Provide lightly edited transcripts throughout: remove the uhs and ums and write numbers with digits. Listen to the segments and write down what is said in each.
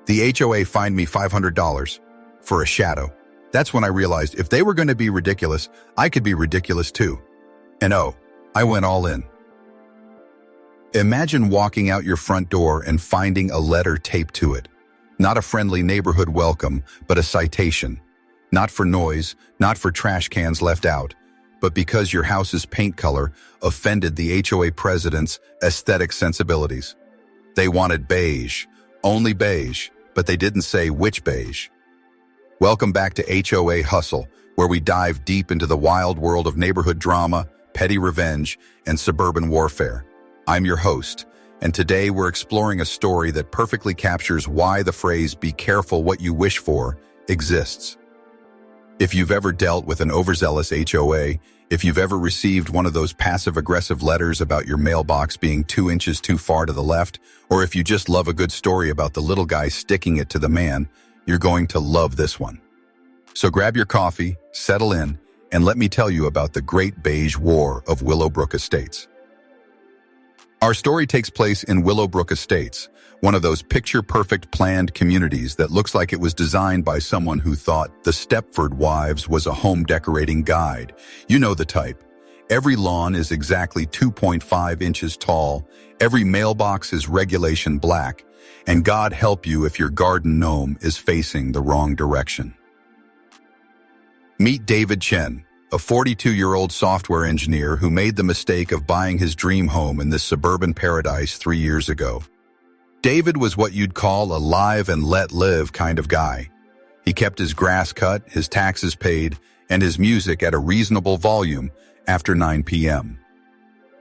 The HOA fined me $500 for a shadow. That's when I realized if they were going to be ridiculous, I could be ridiculous too. And oh, I went all in. Imagine walking out your front door and finding a letter taped to it. Not a friendly neighborhood welcome, but a citation. Not for noise, not for trash cans left out, but because your house's paint color offended the HOA president's aesthetic sensibilities. They wanted beige, only beige, but they didn't say which beige. Welcome back to HOA Hustle, where we dive deep into the wild world of neighborhood drama, petty revenge, and suburban warfare. I'm your host, and today we're exploring a story that perfectly captures why the phrase "be careful what you wish for" exists. If you've ever dealt with an overzealous HOA, if you've ever received one of those passive-aggressive letters about your mailbox being 2 inches too far to the left, or if you just love a good story about the little guy sticking it to the man, you're going to love this one. So grab your coffee, settle in, and let me tell you about the Great Beige War of Willowbrook Estates. Our story takes place in Willowbrook Estates, one of those picture-perfect planned communities that looks like it was designed by someone who thought the Stepford Wives was a home decorating guide. You know the type. Every lawn is exactly 2.5 inches tall, every mailbox is regulation black, and God help you if your garden gnome is facing the wrong direction. Meet David Chen, a 42-year-old software engineer who made the mistake of buying his dream home in this suburban paradise 3 years ago. David was what you'd call a live and let live kind of guy. He kept his grass cut, his taxes paid, and his music at a reasonable volume after 9 p.m.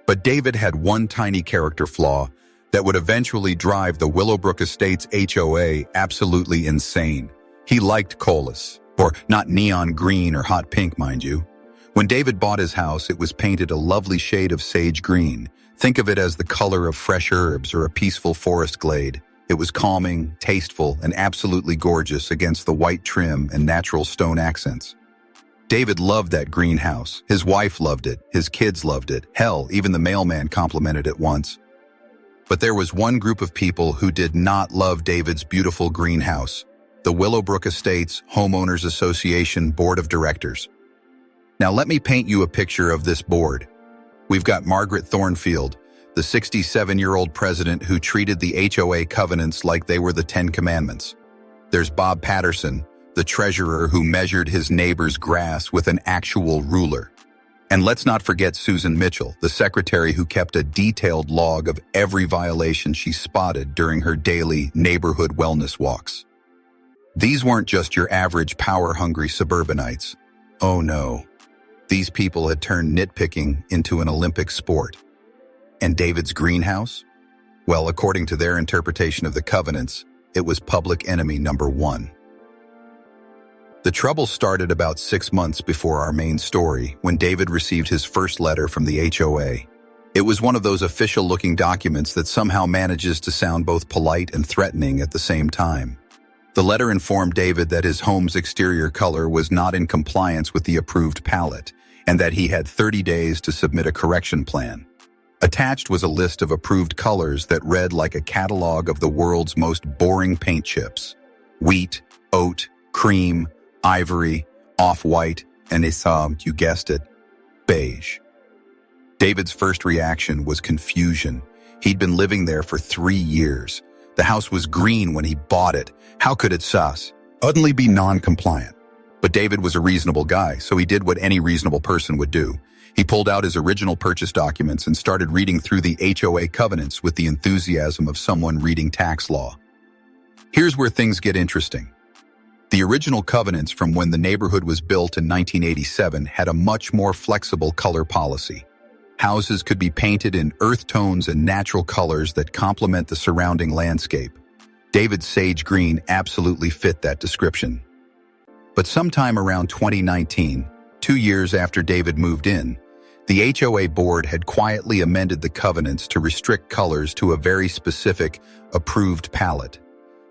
But David had one tiny character flaw that would eventually drive the Willowbrook Estates HOA absolutely insane. He liked colas, or not neon green or hot pink, mind you. When David bought his house, it was painted a lovely shade of sage green. Think of it as the color of fresh herbs or a peaceful forest glade. It was calming, tasteful, and absolutely gorgeous against the white trim and natural stone accents. David loved that greenhouse. His wife loved it. His kids loved it. Hell, even the mailman complimented it once. But there was one group of people who did not love David's beautiful greenhouse: the Willowbrook Estates Homeowners Association Board of Directors. Now let me paint you a picture of this board. We've got Margaret Thornfield, the 67-year-old president who treated the HOA covenants like they were the 10 Commandments. There's Bob Patterson, the treasurer who measured his neighbor's grass with an actual ruler. And let's not forget Susan Mitchell, the secretary who kept a detailed log of every violation she spotted during her daily neighborhood wellness walks. These weren't just your average power-hungry suburbanites. Oh no. These people had turned nitpicking into an Olympic sport. And David's greenhouse? Well, according to their interpretation of the covenants, it was public enemy number 1. The trouble started about 6 months before our main story, when David received his first letter from the HOA. It was one of those official-looking documents that somehow manages to sound both polite and threatening at the same time. The letter informed David that his home's exterior color was not in compliance with the approved palette, and that he had 30 days to submit a correction plan. Attached was a list of approved colors that read like a catalog of the world's most boring paint chips: wheat, oat, cream, ivory, off-white, and you guessed it, beige. David's first reaction was confusion. He'd been living there for 3 years. The house was green when he bought it. How could it suddenly be non-compliant? But David was a reasonable guy, so he did what any reasonable person would do. He pulled out his original purchase documents and started reading through the HOA covenants with the enthusiasm of someone reading tax law. Here's where things get interesting. The original covenants from when the neighborhood was built in 1987 had a much more flexible color policy. Houses could be painted in earth tones and natural colors that complement the surrounding landscape. David's sage green absolutely fit that description. But sometime around 2019, 2 years after David moved in, the HOA board had quietly amended the covenants to restrict colors to a very specific, approved palette.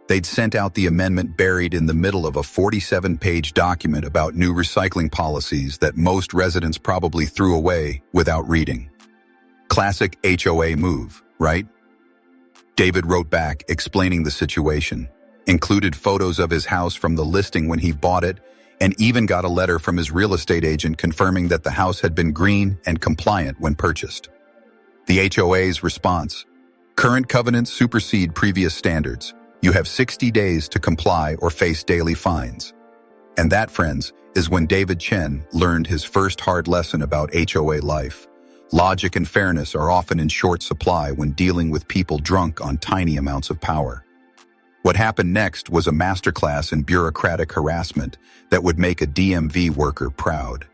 They'd sent out the amendment buried in the middle of a 47-page document about new recycling policies that most residents probably threw away without reading. Classic HOA move, right? David wrote back explaining the situation. included photos of his house from the listing when he bought it, and even got a letter from his real estate agent confirming that the house had been green and compliant when purchased. The HOA's response: current covenants supersede previous standards. You have 60 days to comply or face daily fines. And that, friends, is when David Chen learned his first hard lesson about HOA life. Logic and fairness are often in short supply when dealing with people drunk on tiny amounts of power. What happened next was a masterclass in bureaucratic harassment that would make a DMV worker proud.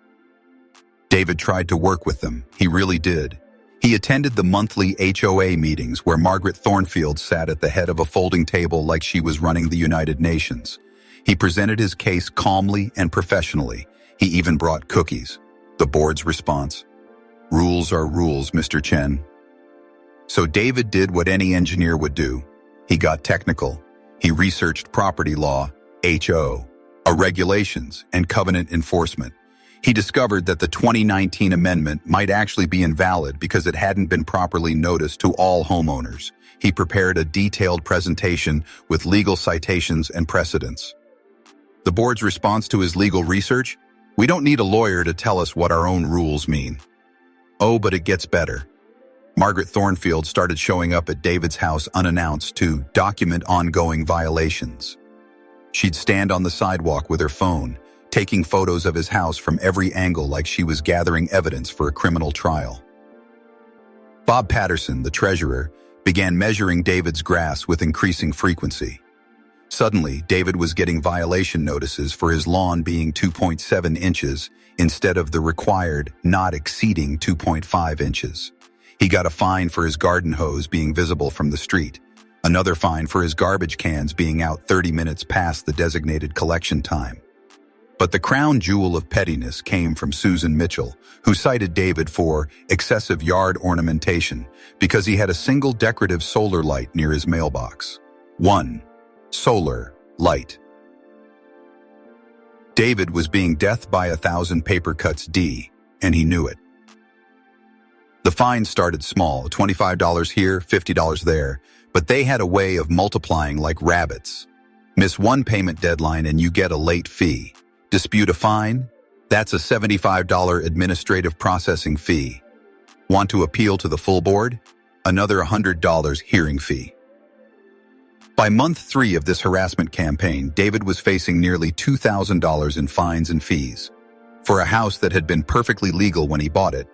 David tried to work with them. He really did. He attended the monthly HOA meetings where Margaret Thornfield sat at the head of a folding table like she was running the United Nations. He presented his case calmly and professionally. He even brought cookies. The board's response: rules are rules, Mr. Chen. So David did what any engineer would do. He got technical. He researched property law, HOA regulations, and covenant enforcement. He discovered that the 2019 amendment might actually be invalid because it hadn't been properly noticed to all homeowners. He prepared a detailed presentation with legal citations and precedents. The board's response to his legal research: we don't need a lawyer to tell us what our own rules mean. Oh, but it gets better. Margaret Thornfield started showing up at David's house unannounced to document ongoing violations. She'd stand on the sidewalk with her phone, taking photos of his house from every angle like she was gathering evidence for a criminal trial. Bob Patterson, the treasurer, began measuring David's grass with increasing frequency. Suddenly, David was getting violation notices for his lawn being 2.7 inches instead of the required not exceeding 2.5 inches. He got a fine for his garden hose being visible from the street, another fine for his garbage cans being out 30 minutes past the designated collection time. But the crown jewel of pettiness came from Susan Mitchell, who cited David for excessive yard ornamentation because he had a single decorative solar light near his mailbox. 1. Solar light. David was being death by 1,000 paper cuts D, and he knew it. The fines started small, $25 here, $50 there, but they had a way of multiplying like rabbits. Miss one payment deadline and you get a late fee. Dispute a fine? That's a $75 administrative processing fee. Want to appeal to the full board? Another $100 hearing fee. By month 3 of this harassment campaign, David was facing nearly $2,000 in fines and fees for a house that had been perfectly legal when he bought it.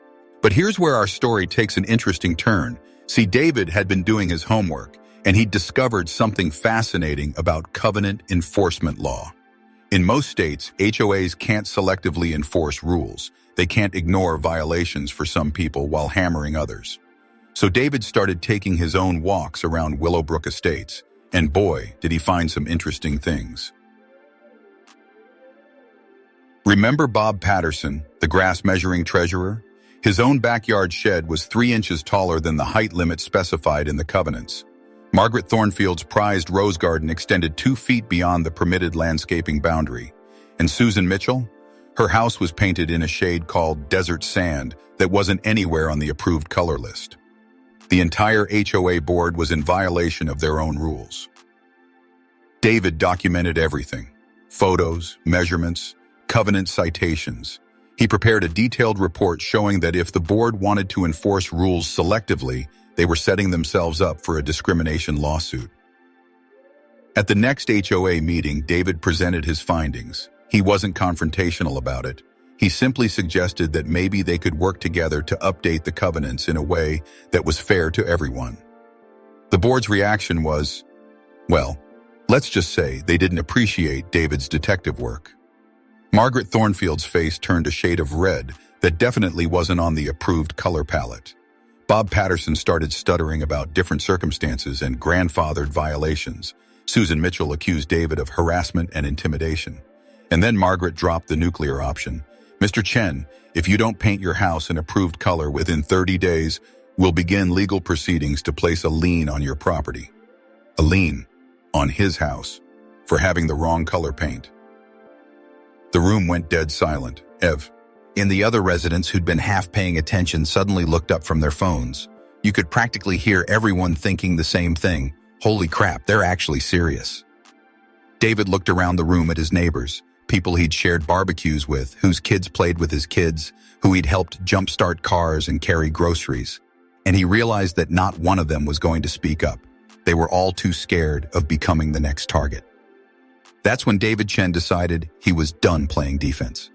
But here's where our story takes an interesting turn. See, David had been doing his homework, and he'd discovered something fascinating about covenant enforcement law. In most states, HOAs can't selectively enforce rules. They can't ignore violations for some people while hammering others. So David started taking his own walks around Willowbrook Estates, and boy, did he find some interesting things. Remember Bob Patterson, the grass-measuring treasurer? His own backyard shed was 3 inches taller than the height limit specified in the covenants. Margaret Thornfield's prized rose garden extended 2 feet beyond the permitted landscaping boundary. And Susan Mitchell? Her house was painted in a shade called desert sand that wasn't anywhere on the approved color list. The entire HOA board was in violation of their own rules. David documented everything: photos, measurements, covenant citations. He prepared a detailed report showing that if the board wanted to enforce rules selectively, they were setting themselves up for a discrimination lawsuit. At the next HOA meeting, David presented his findings. He wasn't confrontational about it. He simply suggested that maybe they could work together to update the covenants in a way that was fair to everyone. The board's reaction was, well, let's just say they didn't appreciate David's detective work. Margaret Thornfield's face turned a shade of red that definitely wasn't on the approved color palette. Bob Patterson started stuttering about different circumstances and grandfathered violations. Susan Mitchell accused David of harassment and intimidation. And then Margaret dropped the nuclear option. Mr. Chen, if you don't paint your house an approved color within 30 days, we'll begin legal proceedings to place a lien on your property. A lien on his house for having the wrong color paint. The room went dead silent. Ev and the other residents who'd been half paying attention suddenly looked up from their phones. You could practically hear everyone thinking the same thing. Holy crap, they're actually serious. David looked around the room at his neighbors, people he'd shared barbecues with, whose kids played with his kids, who he'd helped jumpstart cars and carry groceries. And he realized that not one of them was going to speak up. They were all too scared of becoming the next target. That's when David Chen decided he was done playing defense.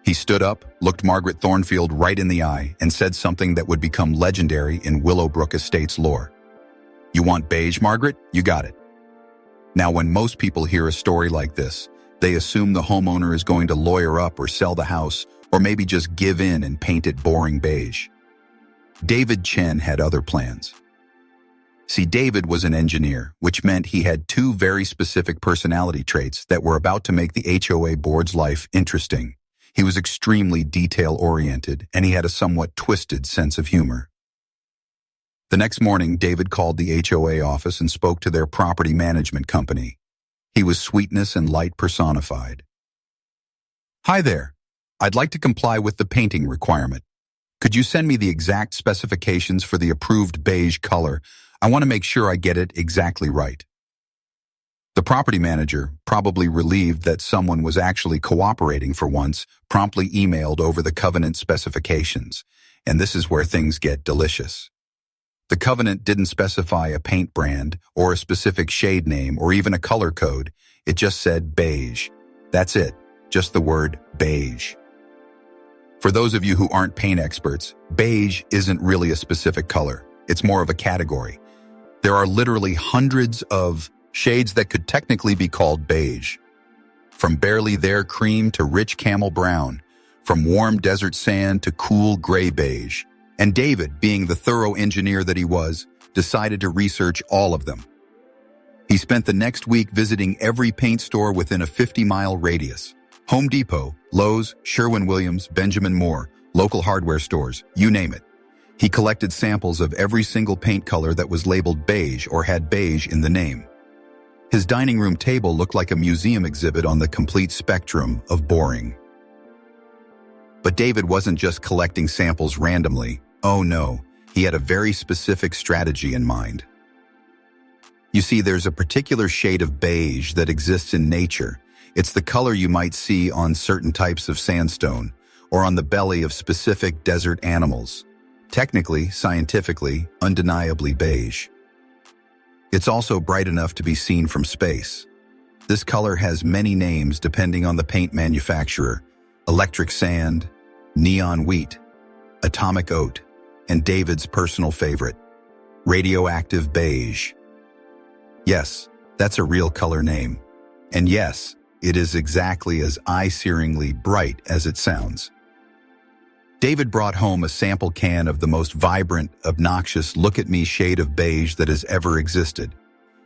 He stood up, looked Margaret Thornfield right in the eye, and said something that would become legendary in Willowbrook Estates lore. "You want beige, Margaret? You got it." Now, when most people hear a story like this, they assume the homeowner is going to lawyer up or sell the house, or maybe just give in and paint it boring beige. David Chen had other plans. See, David was an engineer, which meant he had two very specific personality traits that were about to make the HOA board's life interesting. He was extremely detail-oriented, and he had a somewhat twisted sense of humor. The next morning, David called the HOA office and spoke to their property management company. He was sweetness and light personified. "Hi there. I'd like to comply with the painting requirement. Could you send me the exact specifications for the approved beige color? I want to make sure I get it exactly right." The property manager, probably relieved that someone was actually cooperating for once, promptly emailed over the covenant specifications. And this is where things get delicious. The covenant didn't specify a paint brand or a specific shade name or even a color code. It just said beige. That's it, just the word beige. For those of you who aren't paint experts, beige isn't really a specific color. It's more of a category. There are literally hundreds of shades that could technically be called beige. From barely there cream to rich camel brown, from warm desert sand to cool gray beige. And David, being the thorough engineer that he was, decided to research all of them. He spent the next week visiting every paint store within a 50-mile radius. Home Depot, Lowe's, Sherwin-Williams, Benjamin Moore, local hardware stores, you name it. He collected samples of every single paint color that was labeled beige or had beige in the name. His dining room table looked like a museum exhibit on the complete spectrum of boring. But David wasn't just collecting samples randomly. Oh no, he had a very specific strategy in mind. You see, there's a particular shade of beige that exists in nature. It's the color you might see on certain types of sandstone or on the belly of specific desert animals. Technically, scientifically, undeniably beige. It's also bright enough to be seen from space. This color has many names depending on the paint manufacturer: electric sand, neon wheat, atomic oat, and David's personal favorite, radioactive beige. Yes, that's a real color name. And yes, it is exactly as eye-searingly bright as it sounds. David brought home a sample can of the most vibrant, obnoxious look-at-me shade of beige that has ever existed.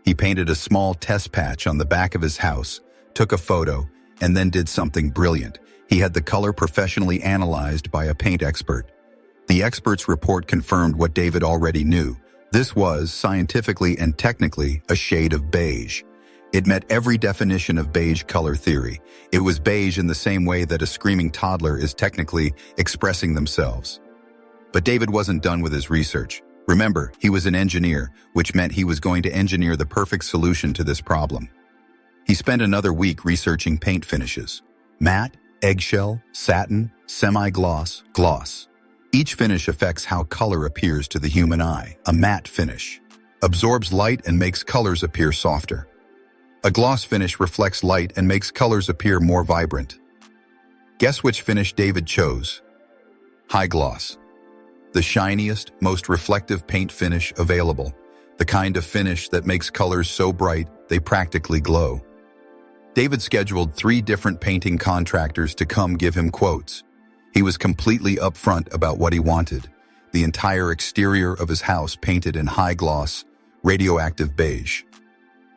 He painted a small test patch on the back of his house, took a photo, and then did something brilliant. He had the color professionally analyzed by a paint expert. The expert's report confirmed what David already knew. This was, scientifically and technically, a shade of beige. It met every definition of beige color theory. It was beige in the same way that a screaming toddler is technically expressing themselves. But David wasn't done with his research. Remember, he was an engineer, which meant he was going to engineer the perfect solution to this problem. He spent another week researching paint finishes: matte, eggshell, satin, semi-gloss, gloss. Each finish affects how color appears to the human eye. A matte finish absorbs light and makes colors appear softer. A gloss finish reflects light and makes colors appear more vibrant. Guess which finish David chose? High gloss. The shiniest, most reflective paint finish available. The kind of finish that makes colors so bright they practically glow. David scheduled 3 different painting contractors to come give him quotes. He was completely upfront about what he wanted. The entire exterior of his house painted in high gloss, radioactive beige.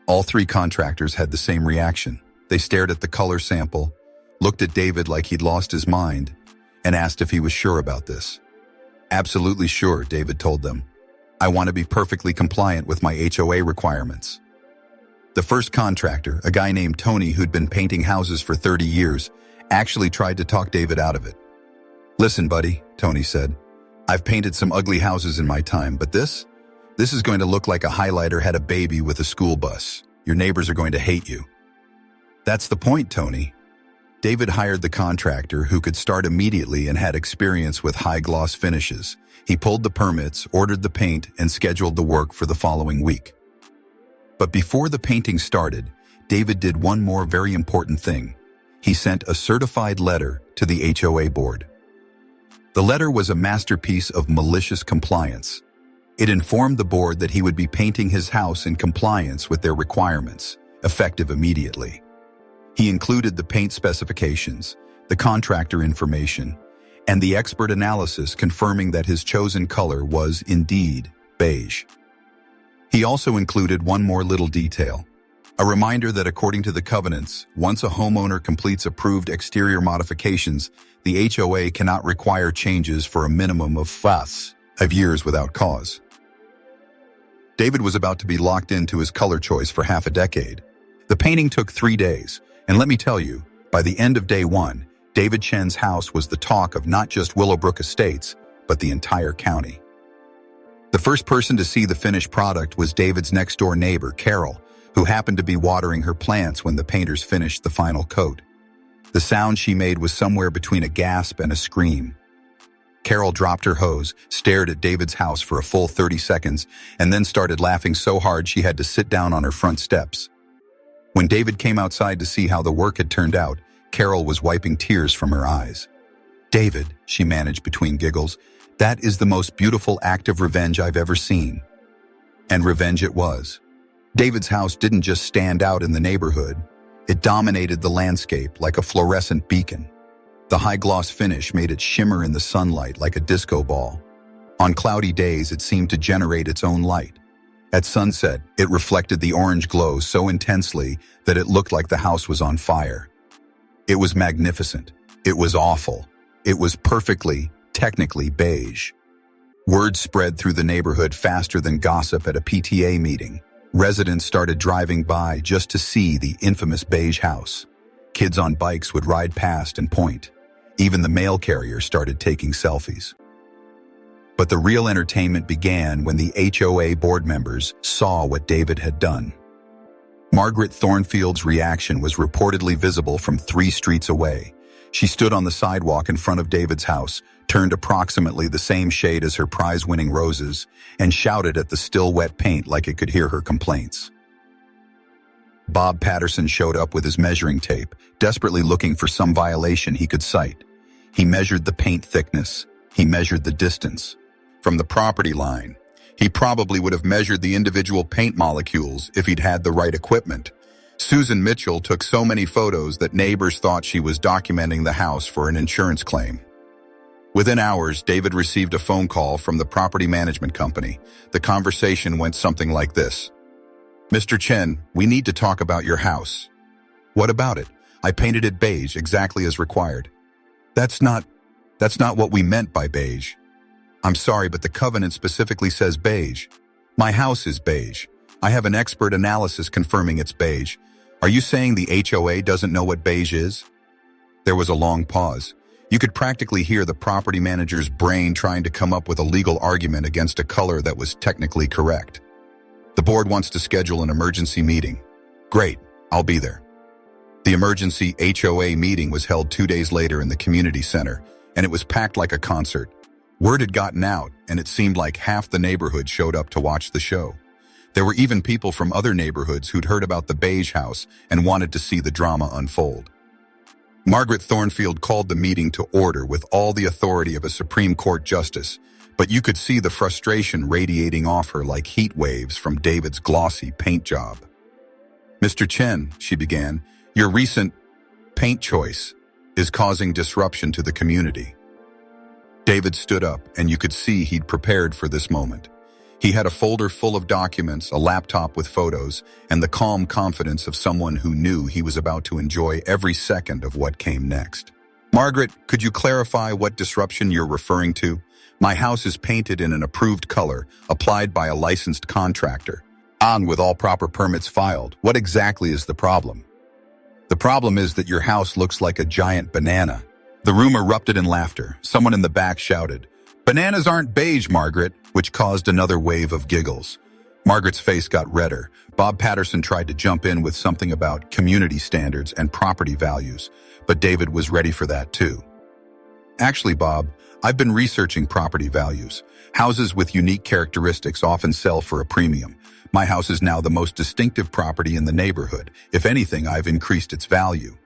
All 3 contractors had the same reaction. They stared at the color sample, looked at David like he'd lost his mind, and asked if he was sure about this. Absolutely sure, David told them. I want to be perfectly compliant with my HOA requirements. The first contractor, a guy named Tony who'd been painting houses for 30 years, actually tried to talk David out of it. Listen, buddy, Tony said. I've painted some ugly houses in my time, but this is going to look like a highlighter had a baby with a school bus. Your neighbors are going to hate you. That's the point, Tony. David hired the contractor who could start immediately and had experience with high-gloss finishes. He pulled the permits, ordered the paint, and scheduled the work for the following week. But before the painting started, David did one more very important thing. He sent a certified letter to the HOA board. The letter was a masterpiece of malicious compliance. It informed the board that he would be painting his house in compliance with their requirements, effective immediately. He included the paint specifications, the contractor information, and the expert analysis confirming that his chosen color was indeed beige. He also included one more little detail, a reminder that according to the covenants, once a homeowner completes approved exterior modifications, the HOA cannot require changes for a minimum of 5 years without cause. David was about to be locked into his color choice for half a decade. The painting took 3 days, and let me tell you, by the end of day 1, David Chen's house was the talk of not just Willowbrook Estates, but the entire county. The first person to see the finished product was David's next-door neighbor, Carol, who happened to be watering her plants when the painters finished the final coat. The sound she made was somewhere between a gasp and a scream. Carol dropped her hose, stared at David's house for a full 30 seconds, and then started laughing so hard she had to sit down on her front steps. When David came outside to see how the work had turned out, Carol was wiping tears from her eyes. "David," she managed between giggles, "that is the most beautiful act of revenge I've ever seen." And revenge it was. David's house didn't just stand out in the neighborhood. It dominated the landscape like a fluorescent beacon. The high-gloss finish made it shimmer in the sunlight like a disco ball. On cloudy days, it seemed to generate its own light. At sunset, it reflected the orange glow so intensely that it looked like the house was on fire. It was magnificent. It was awful. It was perfectly, technically beige. Word spread through the neighborhood faster than gossip at a PTA meeting. Residents started driving by just to see the infamous beige house. Kids on bikes would ride past and point. Even the mail carrier started taking selfies. But the real entertainment began when the HOA board members saw what David had done. Margaret Thornfield's reaction was reportedly visible from 3 streets away. She stood on the sidewalk in front of David's house, turned approximately the same shade as her prize-winning roses, and shouted at the still wet paint like it could hear her complaints. Bob Patterson showed up with his measuring tape, desperately looking for some violation he could cite. He measured the paint thickness. He measured the distance. From the property line, he probably would have measured the individual paint molecules if he'd had the right equipment. Susan Mitchell took so many photos that neighbors thought she was documenting the house for an insurance claim. Within hours, David received a phone call from the property management company. The conversation went something like this. "Mr. Chen, we need to talk about your house." "What about it? I painted it beige exactly as required." That's not what we meant by beige." "I'm sorry, but the covenant specifically says beige." "My house is beige. I have an expert analysis confirming it's beige. Are you saying the HOA doesn't know what beige is?" There was a long pause. You could practically hear the property manager's brain trying to come up with a legal argument against a color that was technically correct. "The board wants to schedule an emergency meeting." "Great, I'll be there." The emergency HOA meeting was held 2 days later in the community center, and it was packed like a concert. Word had gotten out, and it seemed like half the neighborhood showed up to watch the show. There were even people from other neighborhoods who'd heard about the beige house and wanted to see the drama unfold. Margaret Thornfield called the meeting to order with all the authority of a Supreme Court justice, but you could see the frustration radiating off her like heat waves from David's glossy paint job. "Mr. Chen," she began, "your recent paint choice is causing disruption to the community." David stood up, and you could see he'd prepared for this moment. He had a folder full of documents, a laptop with photos, and the calm confidence of someone who knew he was about to enjoy every second of what came next. "Margaret, could you clarify what disruption you're referring to? My house is painted in an approved color, applied by a licensed contractor, and with all proper permits filed. What exactly is the problem?" "The problem is that your house looks like a giant banana." The room erupted in laughter. Someone in the back shouted, "Bananas aren't beige, Margaret," which caused another wave of giggles. Margaret's face got redder. Bob Patterson tried to jump in with something about community standards and property values, but David was ready for that too. Actually, Bob, I've been researching property values. Houses with unique characteristics often sell for a premium. My house is now the most distinctive property in the neighborhood. If anything, I've increased its value.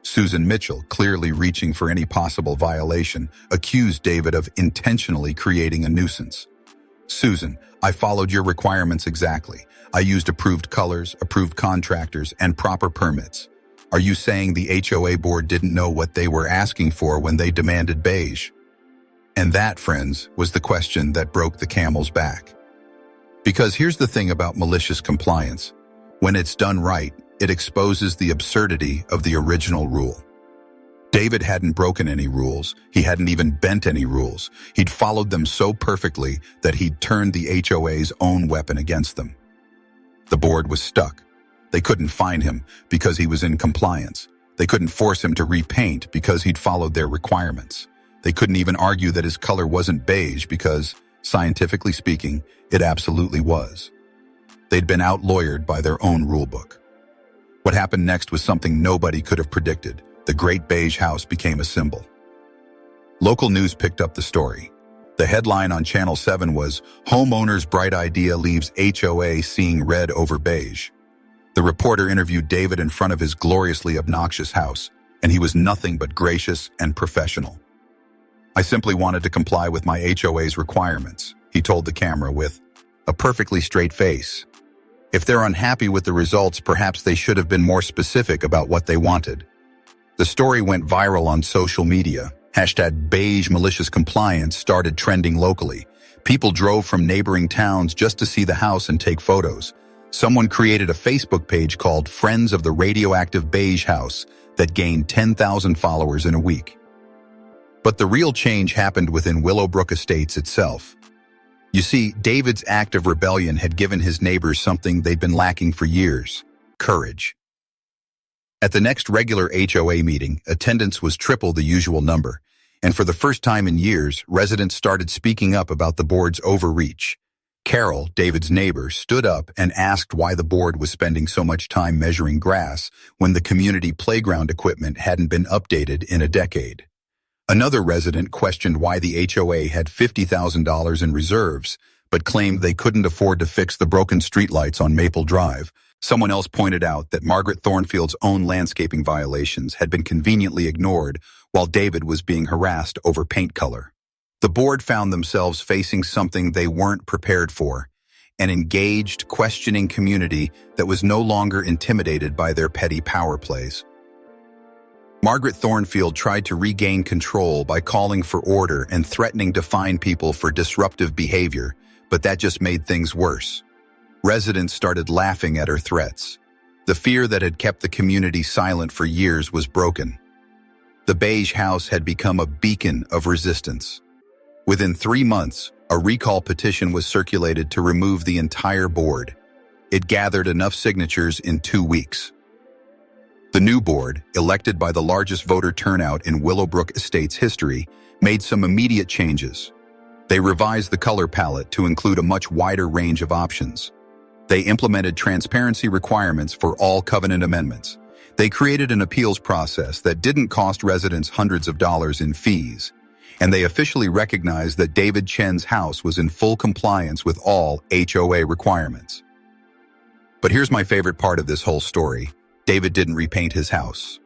Susan Mitchell, clearly reaching for any possible violation, accused David of intentionally creating a nuisance. Susan, I followed your requirements exactly. I used approved colors, approved contractors, and proper permits. Are you saying the HOA board didn't know what they were asking for when they demanded beige? And that, friends, was the question that broke the camel's back. Because here's the thing about malicious compliance. When it's done right, it exposes the absurdity of the original rule. David hadn't broken any rules. He hadn't even bent any rules. He'd followed them so perfectly that he'd turned the HOA's own weapon against them. The board was stuck. They couldn't fine him because he was in compliance. They couldn't force him to repaint because he'd followed their requirements. They couldn't even argue that his color wasn't beige because, scientifically speaking, it absolutely was. They'd been out-lawyered by their own rulebook. What happened next was something nobody could have predicted. The great beige house became a symbol. Local news picked up the story. The headline on Channel 7 was, "Homeowner's bright idea leaves HOA seeing red over beige." The reporter interviewed David in front of his gloriously obnoxious house, and he was nothing but gracious and professional. "I simply wanted to comply with my HOA's requirements," he told the camera with a perfectly straight face. If they're unhappy with the results, perhaps they should have been more specific about what they wanted. The story went viral on social media. #beige malicious compliance started trending locally. People drove from neighboring towns just to see the house and take photos. Someone created a Facebook page called Friends of the Radioactive Beige House that gained 10,000 followers in a week. But the real change happened within Willowbrook Estates itself. You see, David's act of rebellion had given his neighbors something they'd been lacking for years: courage. At the next regular HOA meeting, attendance was triple the usual number, and for the first time in years, residents started speaking up about the board's overreach. Carol, David's neighbor, stood up and asked why the board was spending so much time measuring grass when the community playground equipment hadn't been updated in a decade. Another resident questioned why the HOA had $50,000 in reserves, but claimed they couldn't afford to fix the broken streetlights on Maple Drive. Someone else pointed out that Margaret Thornfield's own landscaping violations had been conveniently ignored while David was being harassed over paint color. The board found themselves facing something they weren't prepared for: an engaged, questioning community that was no longer intimidated by their petty power plays. Margaret Thornfield tried to regain control by calling for order and threatening to fine people for disruptive behavior, but that just made things worse. Residents started laughing at her threats. The fear that had kept the community silent for years was broken. The beige house had become a beacon of resistance. Within 3 months, a recall petition was circulated to remove the entire board. It gathered enough signatures in 2 weeks. The new board, elected by the largest voter turnout in Willowbrook Estates history, made some immediate changes. They revised the color palette to include a much wider range of options. They implemented transparency requirements for all covenant amendments. They created an appeals process that didn't cost residents hundreds of dollars in fees. And they officially recognized that David Chen's house was in full compliance with all HOA requirements. But here's my favorite part of this whole story. David didn't repaint his house.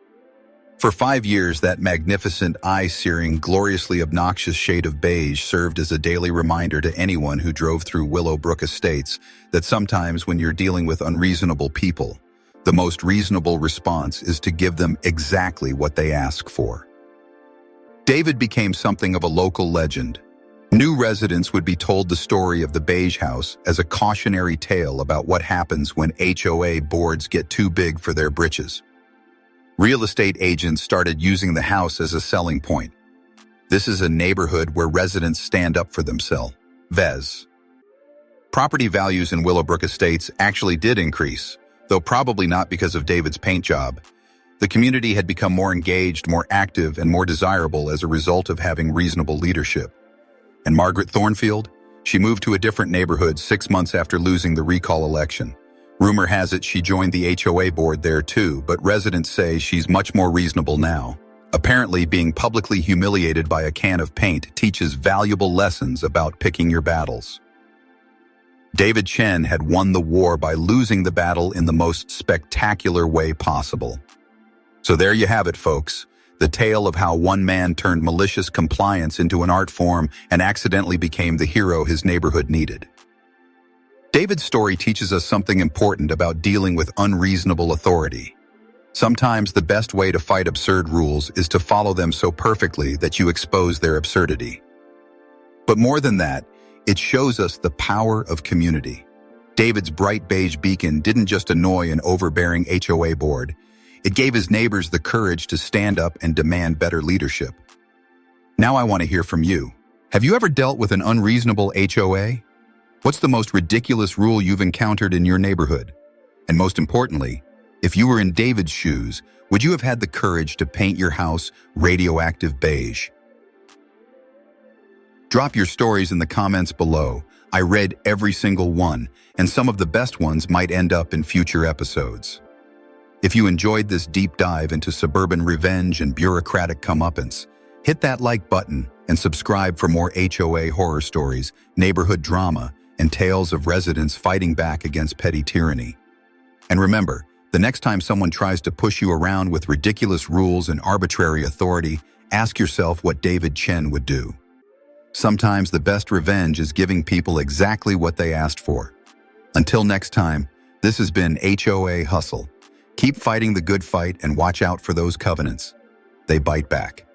For 5 years, that magnificent, eye-searing, gloriously obnoxious shade of beige served as a daily reminder to anyone who drove through Willowbrook Estates that sometimes when you're dealing with unreasonable people, the most reasonable response is to give them exactly what they ask for. David became something of a local legend. New residents would be told the story of the beige house as a cautionary tale about what happens when HOA boards get too big for their britches. Real estate agents started using the house as a selling point. This is a neighborhood where residents stand up for themselves. Vez. Property values in Willowbrook Estates actually did increase, though probably not because of David's paint job. The community had become more engaged, more active, and more desirable as a result of having reasonable leadership. And Margaret Thornfield? She moved to a different neighborhood 6 months after losing the recall election. Rumor has it she joined the HOA board there too, but residents say she's much more reasonable now. Apparently, being publicly humiliated by a can of paint teaches valuable lessons about picking your battles. David Chen had won the war by losing the battle in the most spectacular way possible. So there you have it, folks. The tale of how one man turned malicious compliance into an art form and accidentally became the hero his neighborhood needed. David's story teaches us something important about dealing with unreasonable authority. Sometimes the best way to fight absurd rules is to follow them so perfectly that you expose their absurdity. But more than that, it shows us the power of community. David's bright beige beacon didn't just annoy an overbearing HOA board. It gave his neighbors the courage to stand up and demand better leadership. Now I want to hear from you. Have you ever dealt with an unreasonable HOA? What's the most ridiculous rule you've encountered in your neighborhood? And most importantly, if you were in David's shoes, would you have had the courage to paint your house radioactive beige? Drop your stories in the comments below. I read every single one, and some of the best ones might end up in future episodes. If you enjoyed this deep dive into suburban revenge and bureaucratic comeuppance, hit that like button and subscribe for more HOA horror stories, neighborhood drama, and tales of residents fighting back against petty tyranny. And remember, the next time someone tries to push you around with ridiculous rules and arbitrary authority, ask yourself what David Chen would do. Sometimes the best revenge is giving people exactly what they asked for. Until next time, this has been HOA Hustle. Keep fighting the good fight and watch out for those covenants. They bite back.